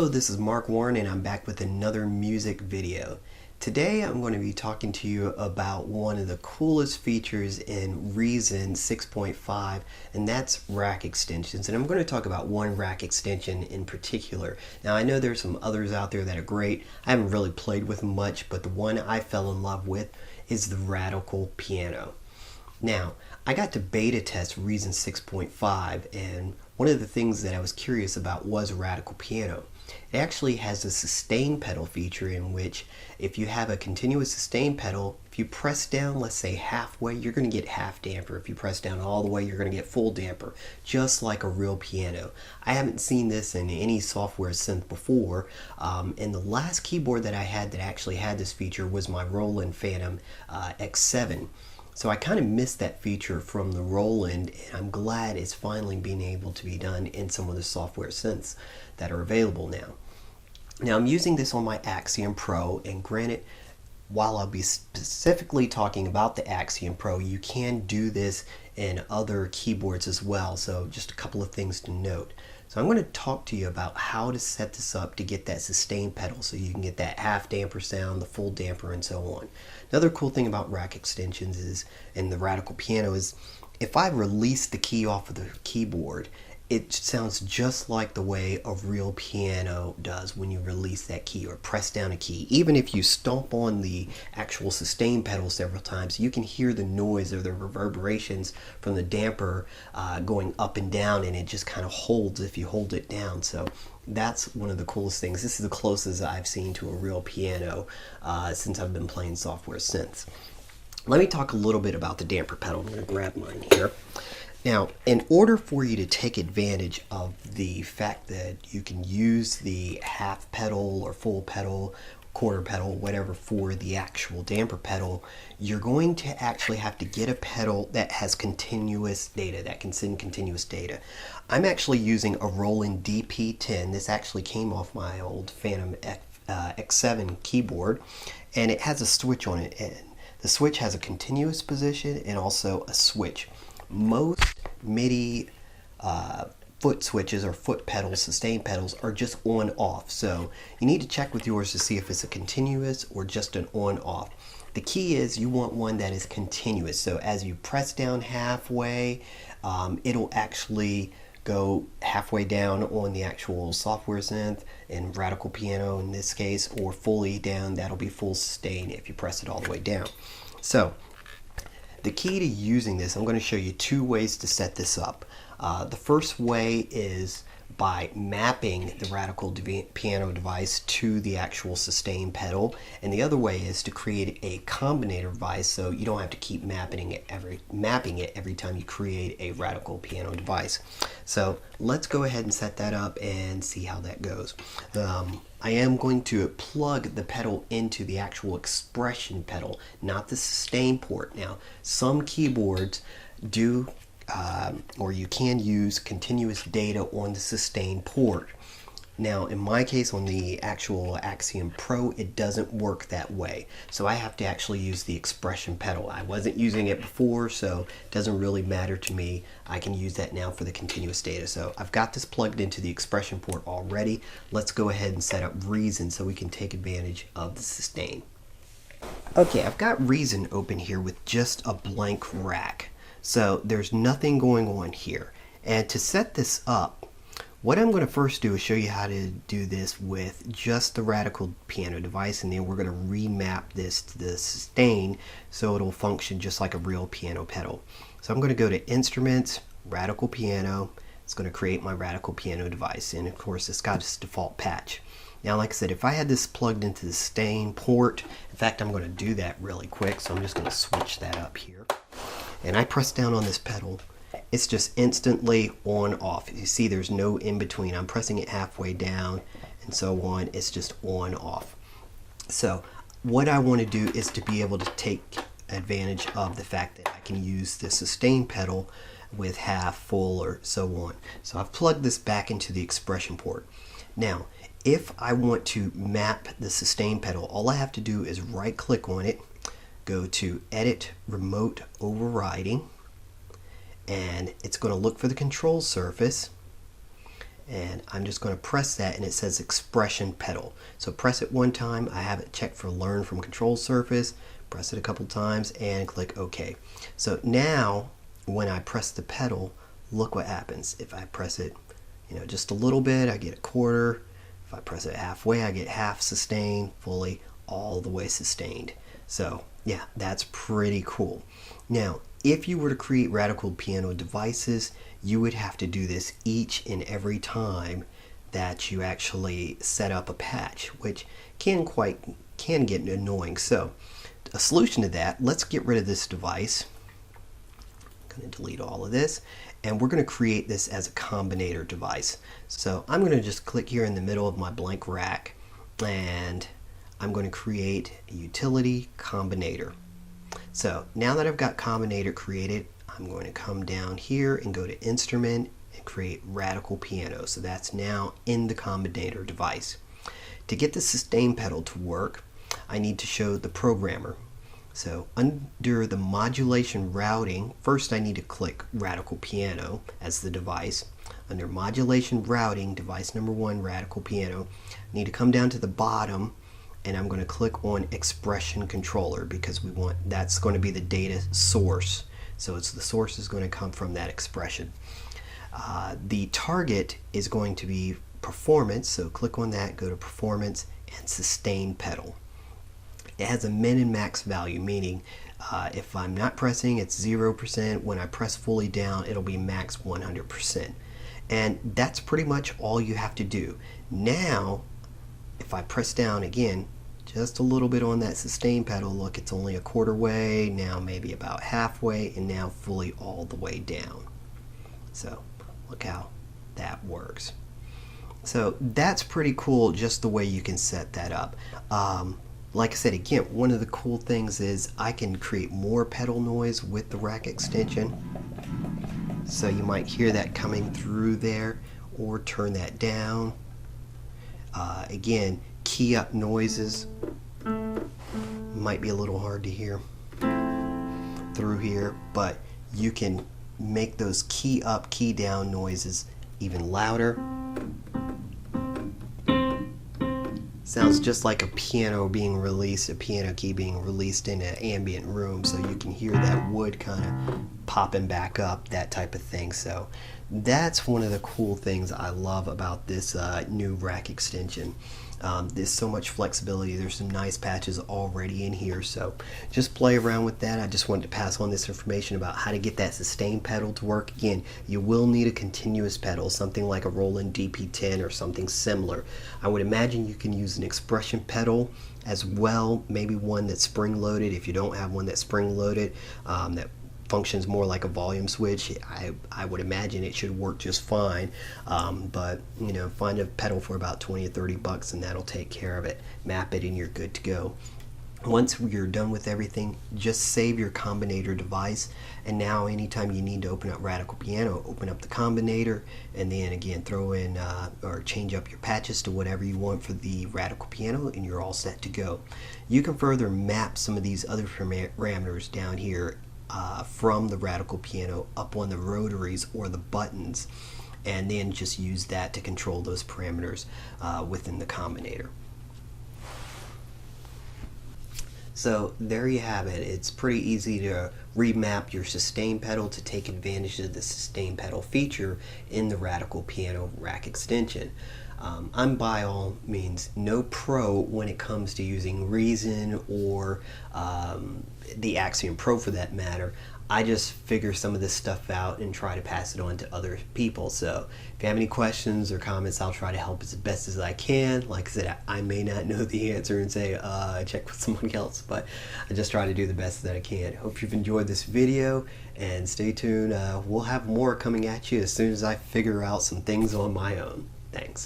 Hello, this is Mark Warren and I'm back with another music video. Today I'm going to be talking to you about one of the coolest features in Reason 6.5, and that's rack extensions. And I'm going to talk about one rack extension in particular. Now I know there's some others out there that are great. I haven't really played with them much, but the one I fell in love with is the Radical Piano. Now, I got to beta test Reason 6.5, and one of the things that I was curious about was Radical Piano. It actually has a sustain pedal feature in which if you have a continuous sustain pedal, if you press down, let's say halfway, you're going to get half damper. If you press down all the way, you're going to get full damper, just like a real piano. I haven't seen this in any software synth before, and the last keyboard that I had that actually had this feature was my Roland Phantom X7. So I kind of missed that feature from the Roland, and I'm glad it's finally being able to be done in some of the software synths that are available now. Now I'm using this on my Axiom Pro, and granted, while I'll be specifically talking about the Axiom Pro, you can do this in other keyboards as well, so just a couple of things to note. So I'm going to talk to you about how to set this up to get that sustain pedal so you can get that half damper sound, the full damper, and so on. Another cool thing about rack extensions is, and the Radical Piano, is if I release the key off of the keyboard, it sounds just like the way a real piano does when you release that key or press down a key. Even if you stomp on the actual sustain pedal several times, you can hear the noise or the reverberations from the damper going up and down, and it just kind of holds if you hold it down. So that's one of the coolest things. This is the closest I've seen to a real piano since I've been playing software synths. Let me talk a little bit about the damper pedal. I'm going to grab mine here. Now, in order for you to take advantage of the fact that you can use the half pedal or full pedal, quarter pedal, whatever, for the actual damper pedal, you're going to actually have to get a pedal that has continuous data, that can send continuous data. I'm actually using a Roland DP10. This actually came off my old Phantom X7 keyboard, and it has a switch on it. And the switch has a continuous position and also a switch. Most MIDI foot switches or foot pedals, sustain pedals, are just on off. So you need to check with yours to see if it's a continuous or just an on off. The key is you want one that is continuous. So as you press down halfway, it'll actually go halfway down on the actual software synth, in Radical Piano in this case, or fully down. That'll be full sustain if you press it all the way down. So the key to using this, I'm going to show you two ways to set this up. The first way is by mapping the Radical Piano device to the actual sustain pedal, and the other way is to create a Combinator device so you don't have to keep mapping it every time you create a Radical Piano device. So let's go ahead and set that up and see how that goes. I am going to plug the pedal into the actual expression pedal, not the sustain port. Now, some keyboards do or you can use continuous data on the sustain port. Now, in my case, on the actual Axiom Pro, it doesn't work that way. So I have to actually use the expression pedal. I wasn't using it before, so it doesn't really matter to me. I can use that now for the continuous data. So I've got this plugged into the expression port already. Let's go ahead and set up Reason so we can take advantage of the sustain. Okay, I've got Reason open here with just a blank rack. So there's nothing going on here. And to set this up, what I'm going to first do is show you how to do this with just the Radical Piano device, and then we're going to remap this to the sustain so it'll function just like a real piano pedal. So I'm going to go to Instruments, Radical Piano. It's going to create my Radical Piano device, and of course it's got its default patch. Now, like I said, if I had this plugged into the sustain port, in fact, I'm going to do that really quick, so I'm just going to switch that up here. And I press down on this pedal, it's just instantly on off. You see there's no in between. I'm pressing it halfway down and so on. It's just on off. So what I want to do is to be able to take advantage of the fact that I can use the sustain pedal with half, full, or so on. So I've plugged this back into the expression port. Now, if I want to map the sustain pedal, all I have to do is right click on it, go to Edit Remote Overriding, and it's going to look for the control surface, and I'm just going to press that, and it says expression pedal. So press it one time. I have it checked for learn from control surface. Press it a couple times and click OK. So now when I press the pedal, look what happens. If I press it, just a little bit, I get a quarter. If I press it halfway, I get half sustained, fully, all the way sustained. So yeah, that's pretty cool. Now, if you were to create radical piano devices, you would have to do this each and every time that you actually set up a patch, which can get annoying. So a solution to that, let's get rid of this device. I'm going to delete all of this, and we're going to create this as a Combinator device. So I'm going to just click here in the middle of my blank rack, and I'm going to create a utility Combinator. So now that I've got Combinator created, I'm going to come down here and go to Instrument and create Radical Piano. So that's now in the Combinator device. To get the sustain pedal to work, I need to show the programmer. So under the modulation routing, first I need to click Radical Piano as the device. Under modulation routing, device number 1, Radical Piano, I need to come down to the bottom, and I'm going to click on expression controller because that's going to be the data source. So the source is going to come from that expression. The target is going to be performance, so click on that, go to performance and sustain pedal. It has a min and max value, meaning if I'm not pressing, it's 0%. When I press fully down, it'll be max 100%. And that's pretty much all you have to do. Now, if I press down again, just a little bit on that sustain pedal, look, it's only a quarter way, now maybe about halfway, and now fully all the way down. So look how that works. So that's pretty cool, just the way you can set that up. Like I said, again, one of the cool things is I can create more pedal noise with the rack extension. So you might hear that coming through there, or turn that down. Again, key up noises might be a little hard to hear through here, but you can make those key up, key down noises even louder. Sounds just like a piano being released, a piano key being released in an ambient room, so you can hear that wood kind of popping back up, that type of thing. So that's one of the cool things I love about this new rack extension. There's so much flexibility. There's some nice patches already in here, so just play around with that. I just wanted to pass on this information about how to get that sustain pedal to work. Again, you will need a continuous pedal, something like a Roland DP10 or something similar. I would imagine you can use an expression pedal as well, maybe one that's spring-loaded. If you don't have one that's spring-loaded, that functions more like a volume switch, I would imagine it should work just fine. But find a pedal for about 20 or 30 bucks, and that'll take care of it. Map it and you're good to go. Once you're done with everything, just save your Combinator device, and now anytime you need to open up Radical Piano, open up the Combinator, and then again throw in or change up your patches to whatever you want for the Radical Piano, and you're all set to go. You can further map some of these other parameters down here from the Radical Piano up on the rotaries or the buttons, and then just use that to control those parameters within the Combinator. So there you have it. It's pretty easy to remap your sustain pedal to take advantage of the sustain pedal feature in the Radical Piano rack extension. I'm by all means no pro when it comes to using Reason or the Axiom Pro for that matter. I just figure some of this stuff out and try to pass it on to other people. So if you have any questions or comments, I'll try to help as best as I can. Like I said, I may not know the answer and say check with someone else, but I just try to do the best that I can. Hope you've enjoyed this video, and stay tuned. We'll have more coming at you as soon as I figure out some things on my own. Thanks.